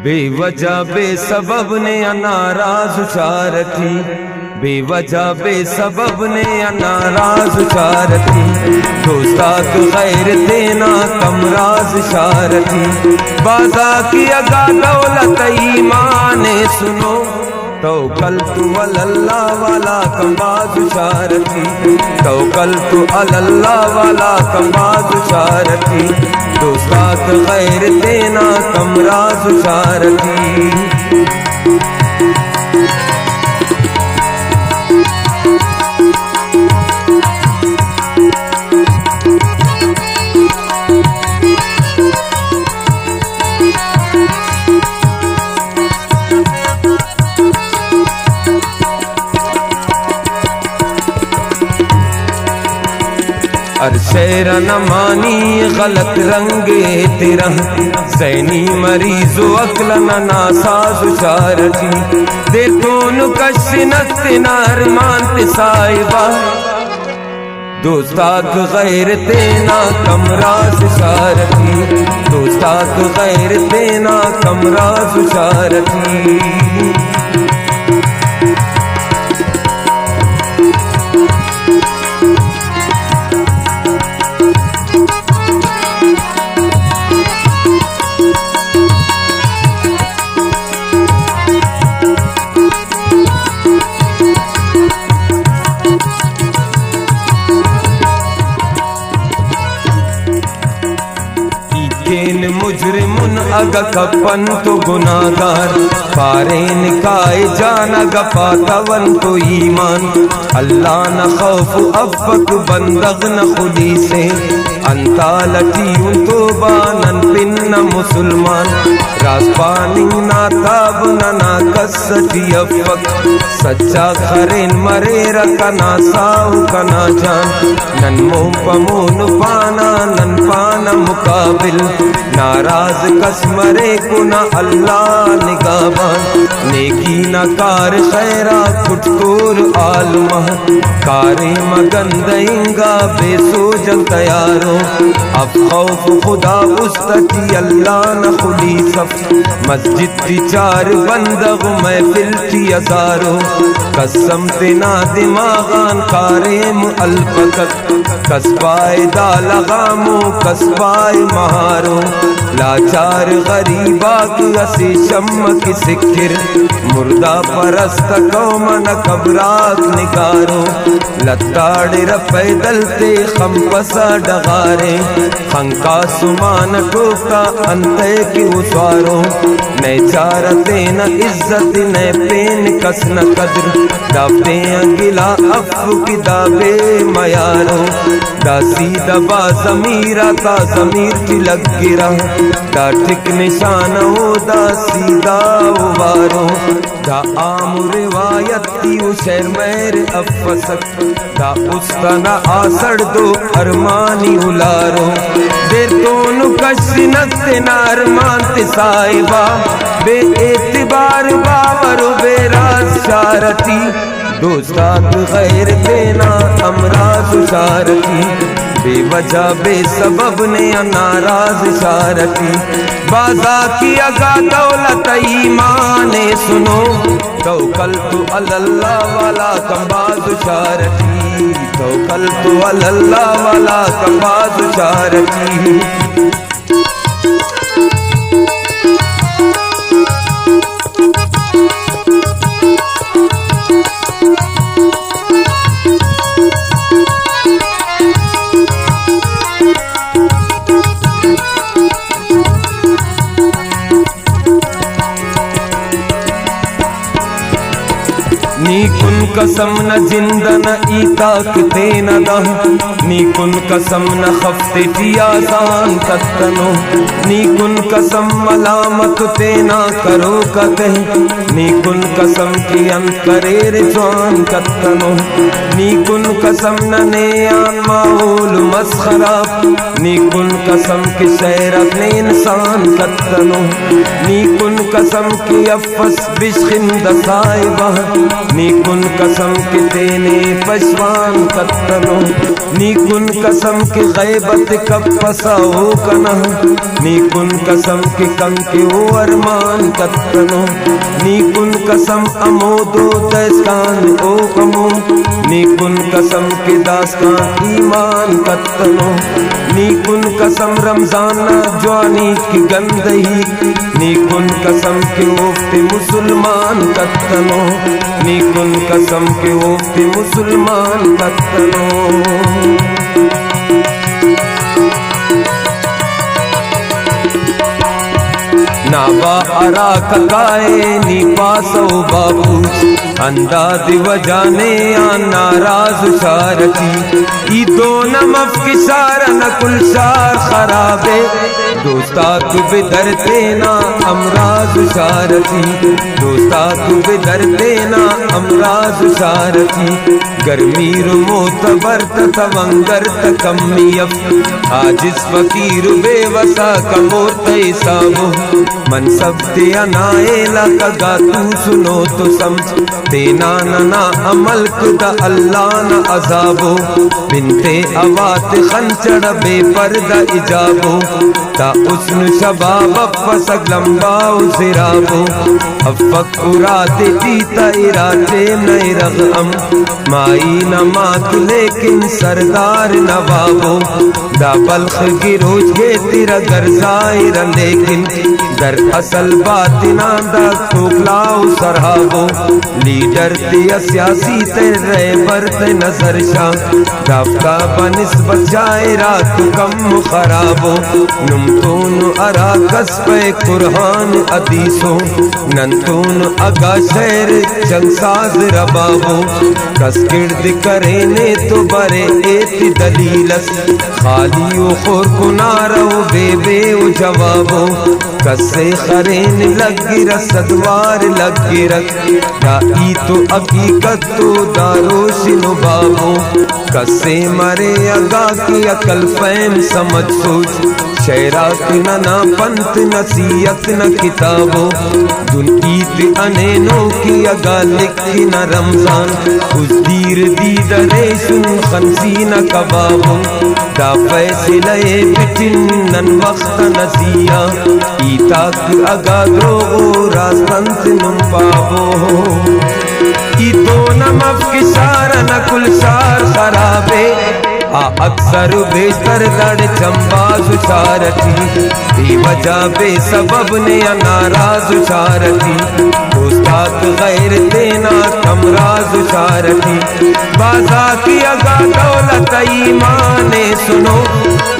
بے وجہ بے سبب نے ناراض چارتی، بے وجہ بے سبب نے ناراض چارتی، دوستات غیر دینا کم راز شارتی، بازا کی اگا دولت ایمان سنو، توکلت علی اللہ والا کم باز شارتی، توکلت علی اللہ والا کم باز شارتی، دوستات غیر دینا کم راز شارتی۔ شعر نمانی غلط رنگ تیرا ذہنی مریض و عقل ناساز شارتی، دے تون کش نت نارمان تسائبہ، دوستات غیر دینا کم راز شارتی، دوستات غیر دینا کم راز شارتی۔ مجرمن اگا کپن تو گناہگار، پارین کائے جان اگا پاتون تو ایمان، اللہ نہ خوف افک بندغ نہ خودی سے، انتا لٹیون تو بانن پن مسلمان، راز پانی نا تاب نا کسٹی افک، سچا خرین مرے رکنا ساو کنا جان، نن مو پمون پانا نن پانا مقابل، ناراض کس مرے کنا اللہ نگابان، نیکی نہ کار خیرہ کٹکور عالمہ، کاری مگندیں گا بے سوجن تیاروں، اب خوف خدا استتی اللہ نہ خودی صف، مسجد تی چار بندغ محفل تی ازاروں، قسم تینا دماغان کاریم الفقت، کسبائے دا لغاموں کسبائے مہاروں، لاچار غریبا کی اسی شم کی سکر، مردہ پرست قوم نہ قبرات نکارو، لتاڑ رپے دلتے خم پسا ڈغارے، خنکا سمان ٹوکا انتے کی اسوارو، نئے چارتے نہ عزت نئے پین کس نہ قدر، دافتے انگلا افو کی دابے میارو، دا سیدہ با ضمیرہ تا ضمیر کی لگ گرا، دا ٹک نشان ہو دا سیدھا وارو، دا عام روایت تیو شہر میر افسک، دا استنا آسڑ دو ارمانی الارو، دیر دونو کشنت نارمان تسائبہ، بے اعتبار باور بے راز شارتی، دوستات غیر دینا امراض شارتی، بے وجہ بے سبب نے ناراض شارتی، بازا کی اگا دولت ایمان سنو، توکلت علی اللہ والا کم باز شارتی، توکلت علی اللہ والا کم باز شارتی۔ نی کن قسم نہ جند نہ ایتاک تین دا، نی کن قسم نہ خفت ٹی آسان کتنو، نی کن قسم ملامت تینا کرو کتے، نی کن قسم کی انکرے رجوان کتنو، نی کن قسم نہ نیان ماحول مسخرہ، نی کن قسم کی سیرت نے انسان کتنو، نی کن قسم کی افس بشخند صاحبہ، نی کن قسم کی تینے پشوان کتنو، نیکن قسم کے غیبت کب پساؤ کنہ نیکن قسم کے کنکے او ارمان کتنو نیکن قسم امودو دستان او کمو نیکن قسم کے داستان ایمان کتنو نیکن قسم رمضان جوانی کی گندہی نیکن قسم کے وفت مسلمان کتنو نیکن قسم کے وفت مسلمان کتنو نابا ارا ککائے نی پاسو بابوچ انداز وجانے آن ناراض شارتی ای دو نمف کی سارا نکل شار خرابے دوستا تو بدر دینا امراض شارتی دوستا تو بدر دینا امراض شارتی گرمی رو موتبر تتونگر تکمیف آجز فقیر بے وسا کمورت حسابو منصب تیا نائلہ کگا تو سنو تو سمجھ تینا ننا عمل کدا اللہ نا عذابو بنتے اوات خنچڑ بے پردہ اجابو تا حسن شباب افسک لمباو زرابو افک ارات جیتا اراتے نئی رغم مائی نمات لیکن سردار نوابو دا بلخ گروج گے تیرا گر ظاہر لیکن در اصل باطنا دا کھوکلاو سرحابو لیڈر تیا سیاسی تیر ریبر تے نظر شاہ دافتا بنسبت جائے رات کم خرابو نمتون ارا کسب قرآن حدیثو ننتون اگا شہر جنگ ساز ربابو کس گرد کرینے تو برے ایت دلیلس خالی و خور کنارو بے بے و جوابو کسے خرین لگی رسدوار لگی رکھ دائی تو حقیقت تو داروشن بابو کسے مرے اگا کی عقل فہم سمجھ سوچ شیرات نہ پنت نصیحت نہ کتابو دن عید انینو کی اگا لکھی نہ رمضان اس دیر دیدرے سن خنزی نہ کبابو دا فیصلے بچنن وقت نزیہ ایتاک اگا دروغو راستنت نمپابو ای دو نمف کی سارا نکل شار خرابے اکثر بیشتر دڑ چمباز شارتی بی وجہ بے سبب نے ناراض شارتی دوستات غیر دینا تمراز شارتی بازا کی اگا دولت ایمان سنو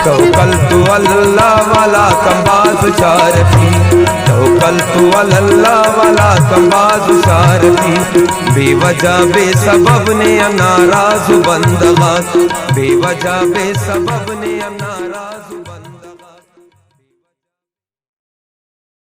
توکلت اللہ والا کمباز شارتی توکلت اللہ والا کمباز شارتی بے وجہ بے سبب نے ناراض بندغات بے وجہ بے سبب نے ناراض